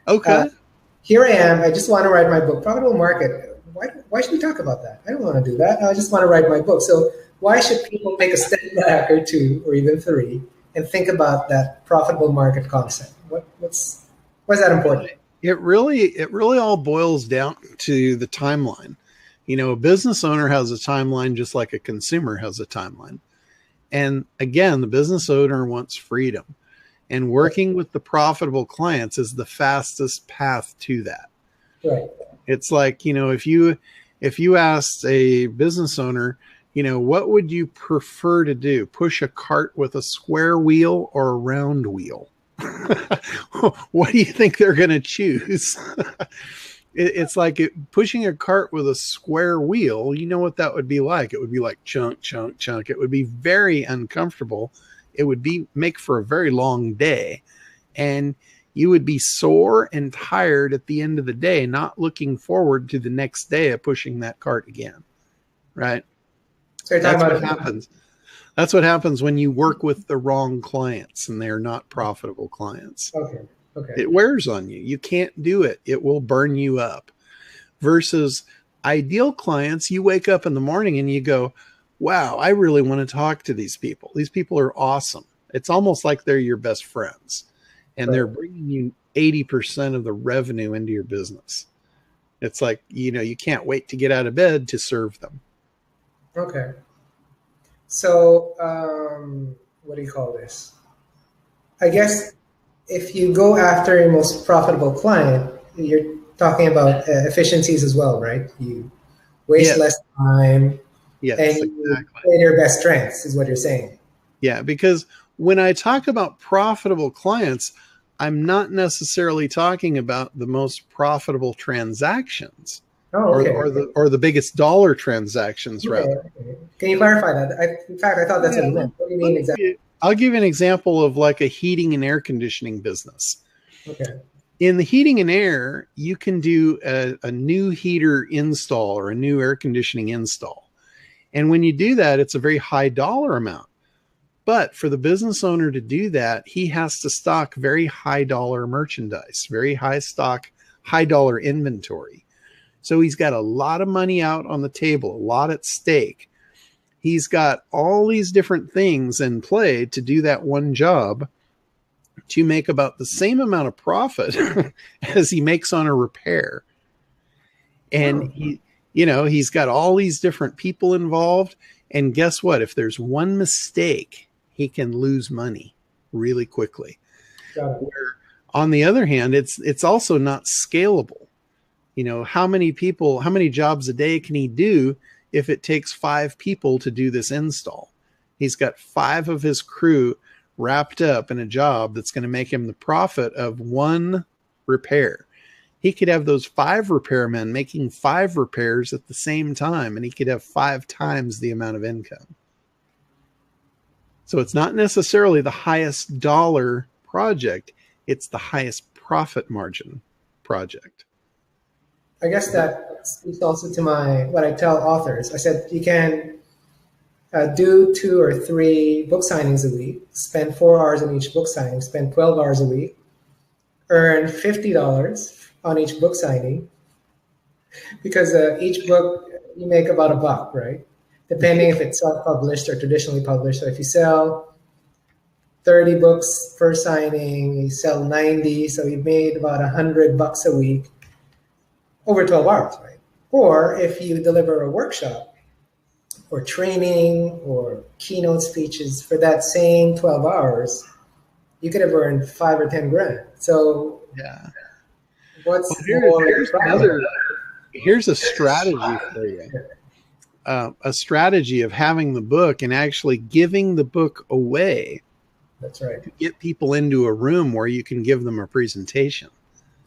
Okay. Here I am. I just want to write my book, Profitable Market. Why should we talk about that? I don't want to do that. I just want to write my book. So why should people take a step back or two or even three and think about that profitable market concept? Why is that important? It really all boils down to the timeline. A business owner has a timeline just like a consumer has a timeline. And again, the business owner wants freedom. And working with the profitable clients is the fastest path to that. Right. It's like, if you asked a business owner, what would you prefer to do? Push a cart with a square wheel or a round wheel? What do you think they're going to choose? It's like pushing a cart with a square wheel. You know what that would be like? It would be like chunk, chunk, chunk. It would be very uncomfortable. It would make for a very long day. And you would be sore and tired at the end of the day, not looking forward to the next day of pushing that cart again. Right? So that's what happens. That's what happens when you work with the wrong clients and they're not profitable clients. Okay. It wears on you. You can't do it. It will burn you up. Versus ideal clients, you wake up in the morning and you go, wow, I really want to talk to these people. These people are awesome. It's almost like they're your best friends. And they're bringing you 80% of the revenue into your business. It's like, you can't wait to get out of bed to serve them. Okay. So, what do you call this? I guess if you go after your most profitable client, you're talking about efficiencies as well, right? You waste Yes. less time and Yes, you exactly. play your best strengths, is what you're saying. Yeah, because when I talk about profitable clients, I'm not necessarily talking about the most profitable transactions, Oh, or okay. the biggest dollar transactions Okay, rather. okay. Can you clarify that? In fact, I thought that's what Yeah, you meant. What do you let mean me give exactly? you, I'll give you an example of like a heating and air conditioning business. Okay. In the heating and air, you can do a new heater install or a new air conditioning install. And when you do that, it's a very high dollar amount. But for the business owner to do that, he has to stock very high dollar merchandise, very high stock, high dollar inventory. So he's got a lot of money out on the table, a lot at stake. He's got all these different things in play to do that one job to make about the same amount of profit as he makes on a repair. And Oh, he's got all these different people involved. And guess what? If there's one mistake, he can lose money really quickly. got it. Where on the other hand, it's also not scalable. How many jobs a day can he do if it takes 5 people to do this install? He's got 5 of his crew wrapped up in a job that's going to make him the profit of one repair. He could have those 5 repairmen making 5 repairs at the same time, and he could have 5 times the amount of income. So it's not necessarily the highest dollar project, it's the highest profit margin project. I guess that speaks also to what I tell authors. I said you can do 2 or 3 book signings a week, spend 4 hours on each book signing, spend 12 hours a week, earn $50 on each book signing, because each book you make about $1, right? Depending if it's self-published or traditionally published. So if you sell 30 books per signing, you sell 90, so you've made about $100 a week over 12 hours, right? Or if you deliver a workshop or training or keynote speeches for that same 12 hours, you could have earned 5 or 10 grand. So Yeah. Well, what's more here's a strategy for you. A strategy of having the book and actually giving the book away. That's right. To get people into a room where you can give them a presentation.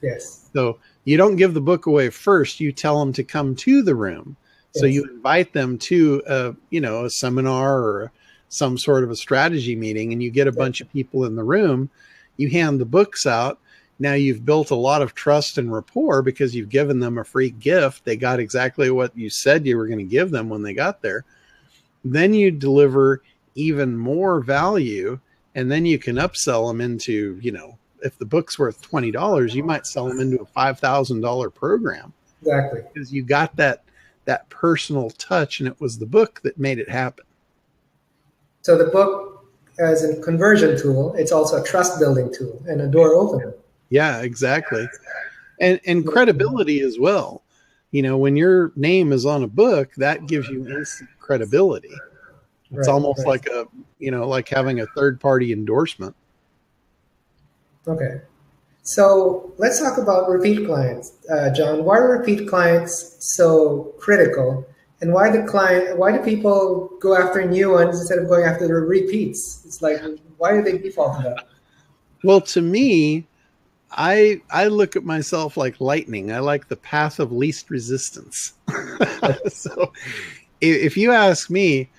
Yes. So you don't give the book away first. You tell them to come to the room. So Yes. you invite them to a seminar or some sort of a strategy meeting, and you get a bunch of people in the room. You hand the books out. Now you've built a lot of trust and rapport because you've given them a free gift. They got exactly what you said you were going to give them when they got there. Then you deliver even more value, and then you can upsell them into, if the book's worth $20, you might sell them into a $5,000 program. Exactly. Because you got that personal touch, and it was the book that made it happen. So the book, as a conversion tool, it's also a trust building tool and a door opener. Yeah, exactly. And credibility as well. When your name is on a book, that gives you instant credibility. It's almost like like having a third party endorsement. Okay. So let's talk about repeat clients. John, why are repeat clients so critical? And why do people go after new ones instead of going after the repeats? It's like, why do they default to that? Well, to me, I look at myself like lightning. I like the path of least resistance. So if you ask me,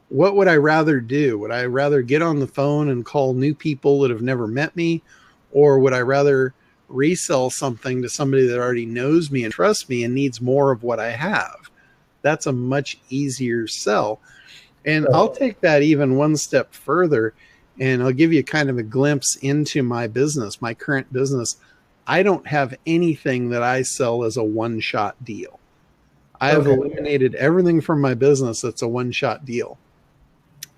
what would I rather do? Would I rather get on the phone and call new people that have never met me? Or would I rather resell something to somebody that already knows me and trusts me and needs more of what I have? That's a much easier sell. And I'll take that even one step further, and I'll give you kind of a glimpse into my business, my current business. I don't have anything that I sell as a one-shot deal. I have eliminated everything from my business that's a one-shot deal.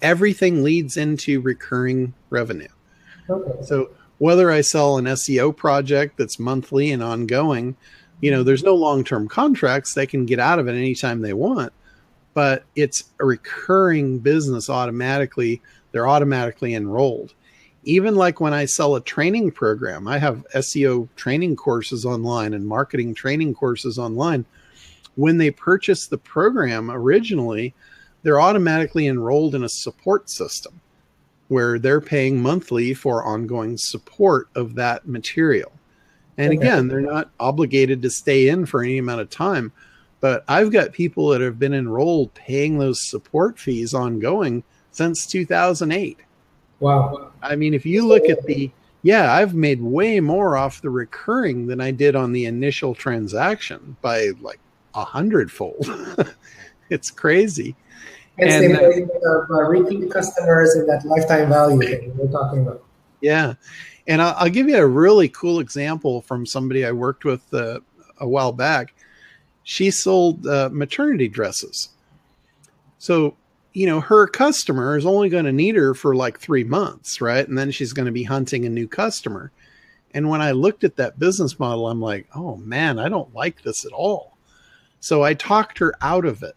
Everything leads into recurring revenue. So whether I sell an SEO project that's monthly and ongoing, There's no long-term contracts. They can get out of it anytime they want, but it's a recurring business automatically. They're automatically enrolled. Even like when I sell a training program, I have SEO training courses online and marketing training courses online. When they purchase the program originally, they're automatically enrolled in a support system where they're paying monthly for ongoing support of that material. And again, they're not obligated to stay in for any amount of time, but I've got people that have been enrolled paying those support fees ongoing since 2008. Wow. I mean, if you look at I've made way more off the recurring than I did on the initial transaction by like 100-fold. It's crazy. It's the importance of repeat customers and that lifetime value that we're talking about. Yeah. And I'll give you a really cool example from somebody I worked with a while back. She sold maternity dresses. So, her customer is only going to need her for like 3 months, right? And then she's going to be hunting a new customer. And when I looked at that business model, I'm like, oh man, I don't like this at all. So I talked her out of it.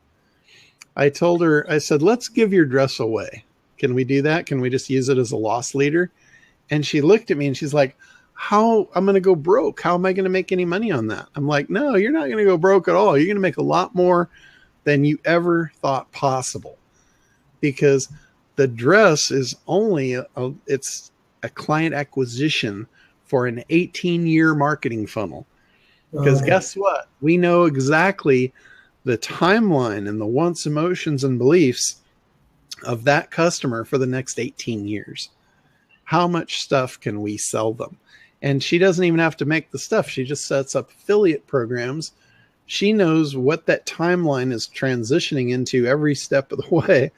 I told her, I said, let's give your dress away. Can we do that? Can we just use it as a loss leader? And she looked at me and she's like, how I'm going to go broke? How am I going to make any money on that? I'm like, no, you're not going to go broke at all. You're going to make a lot more than you ever thought possible, because the dress is only it's a client acquisition for an 18-year marketing funnel. Because guess what? We know exactly the timeline and the wants, emotions, and beliefs of that customer for the next 18 years. How much stuff can we sell them? And she doesn't even have to make the stuff. She just sets up affiliate programs. She knows what that timeline is transitioning into every step of the way.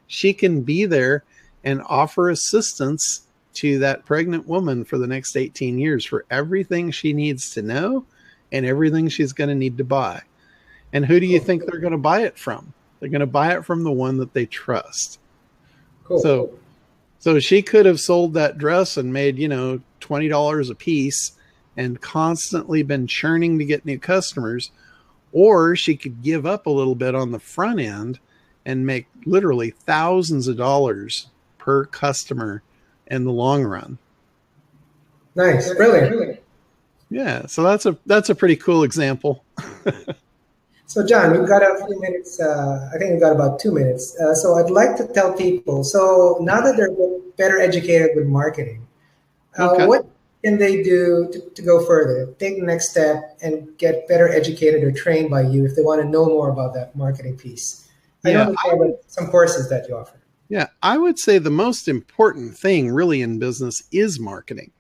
She can be there and offer assistance to that pregnant woman for the next 18 years for everything she needs to know and everything she's going to need to buy. And who do you think they're going to buy it from? They're going to buy it from the one that they trust. Cool. So she could have sold that dress and made, $20 a piece and constantly been churning to get new customers, or she could give up a little bit on the front end and make literally thousands of dollars per customer in the long run. Nice. Brilliant. Yeah. So that's a pretty cool example. So John, we've got a few minutes. I think we've got about 2 minutes. So I'd like to tell people, so now that they're better educated with marketing, what can they do to go further, take the next step and get better educated or trained by you if they want to know more about that marketing piece? I know there are some courses that you offer. Yeah, I would say the most important thing really in business is marketing.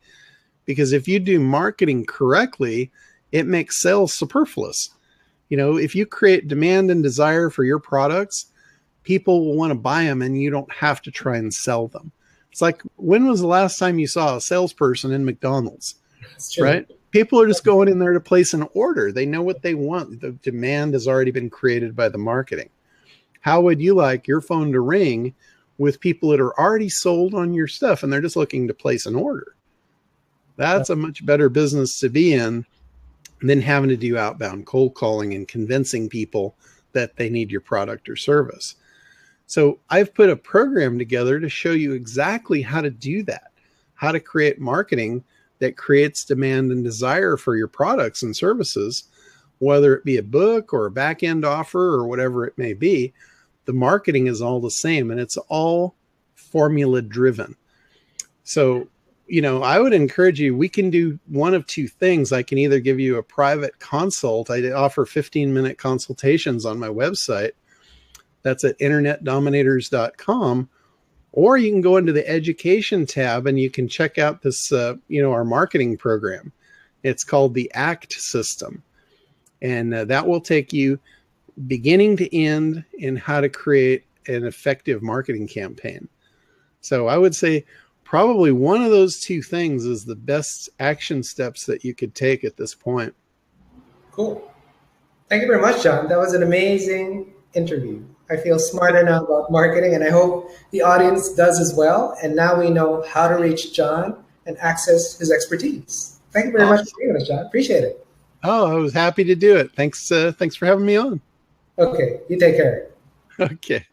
Because if you do marketing correctly, it makes sales superfluous. If you create demand and desire for your products, people will want to buy them and you don't have to try and sell them. It's like, when was the last time you saw a salesperson in McDonald's? Right? People are just going in there to place an order. They know what they want. The demand has already been created by the marketing. How would you like your phone to ring with people that are already sold on your stuff and they're just looking to place an order? That's a much better business to be in than having to do outbound cold calling and convincing people that they need your product or service. So I've put a program together to show you exactly how to do that, how to create marketing that creates demand and desire for your products and services, whether it be a book or a back-end offer or whatever it may be. The marketing is all the same and it's all formula driven. So I would encourage you, we can do one of two things. I can either give you a private consult. I offer 15-minute consultations on my website. That's at internetdominators.com. Or you can go into the education tab and you can check out this, our marketing program. It's called the ACT system. And that will take you beginning to end in how to create an effective marketing campaign. So I would say, probably one of those two things is the best action steps that you could take at this point. Cool. Thank you very much, John. That was an amazing interview. I feel smarter now about marketing, and I hope the audience does as well. And now we know how to reach John and access his expertise. Thank you very much for being with us, John. Appreciate it. Oh, I was happy to do it. Thanks for having me on. Okay, you take care. Okay.